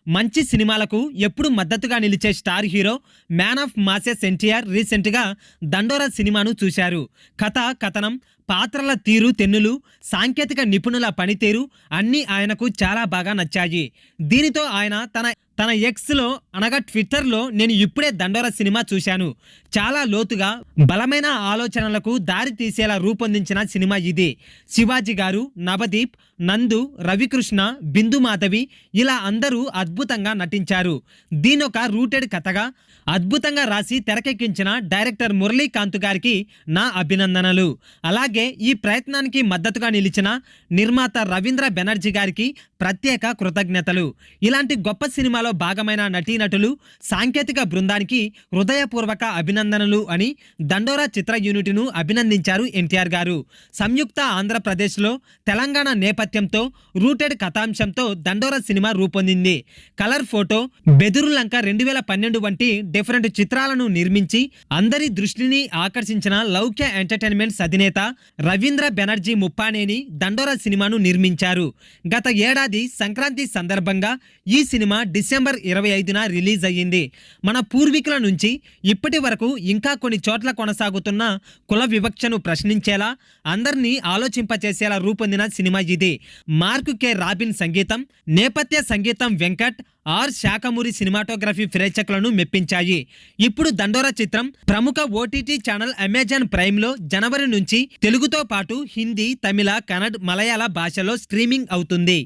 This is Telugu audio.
మంచి సినిమాలకు ఎప్పుడు మద్దతుగా నిలిచే star hero man of masses NTR రీసెంట్గా దండోరా సినిమాను చూశారు. కథ, కథనం, పాత్రల తీరు తెన్నులు, సాంకేతిక నిపుణుల పనితీరు అన్నీ ఆయనకు చాలా బాగా నచ్చాయి. దీనితో ఆయన తన ఎక్స్లో అనగా ట్విట్టర్లో నేను ఇప్పుడే దండోరా సినిమా చూశాను. చాలా లోతుగా బలమైన ఆలోచనలకు దారి తీసేలా రూపొందించిన సినిమా ఇది. శివాజీ గారు, నవదీప్, నందు, రవికృష్ణ, బిందు మాధవి ఇలా అందరూ అద్భుతంగా నటించారు. దీనొక రూటెడ్ కథగా అద్భుతంగా రాసి తెరకెక్కించిన డైరెక్టర్ మురళీకాంత్ గారికి నా అభినందనలు. అలాగే ఈ ప్రయత్నానికి మద్దతుగా నిలిచిన నిర్మాత రవీంద్ర బెనర్జీ గారికి ప్రత్యేక కృతజ్ఞతలు. ఇలాంటి గొప్ప సినిమాలో భాగమైన నటీనటులు, సాంకేతిక బృందానికి హృదయపూర్వక అభినందనలు అని దండోరా చిత్ర యూనిట్ను అభినందించారు ఎన్టీఆర్ గారు. సంయుక్త ఆంధ్రప్రదేశ్లో తెలంగాణ నేపథ్యంతో రూటెడ్ కథాంశంతో దండోరా సినిమా రూపొందింది. కలర్ ఫోటో, బెదురులంక 2012 వంటి డిఫరెంట్ చిత్రాలను నిర్మించి అందరి దృష్టిని ఆకర్షించిన లౌక్య ఎంటర్టైన్మెంట్స్ అధినేత రవీంద్ర బెనర్జీ ముప్పానేని దండోరా సినిమాను నిర్మించారు. గత ఏడాది సంక్రాంతి సందర్భంగా ఈ సినిమా డిసెంబర్ 25న రిలీజ్ అయ్యింది. మన పూర్వీకుల నుంచి ఇప్పటి వరకు ఇంకా కొన్ని చోట్ల కొనసాగుతున్న కుల వివక్షను ప్రశ్నించేలా, అందరినీ ఆలోచింపచేసేలా రూపొందిన సినిమా ఇది. మార్క్ కె రాబిన్ సంగీతం, నేపథ్య సంగీతం వెంకట్, ఆర్ శాఖమూరి సినిమాటోగ్రఫీ ప్రేక్షకులను మెప్పించాయి. ఇప్పుడు దండోరా చిత్రం ప్రముఖ ఓటీటీ ఛానల్ అమెజాన్ ప్రైమ్లో జనవరి నుంచి తెలుగుతో పాటు హిందీ, తమిళ, కన్నడ, మలయాళ భాషలో స్ట్రీమింగ్ అవుతుంది.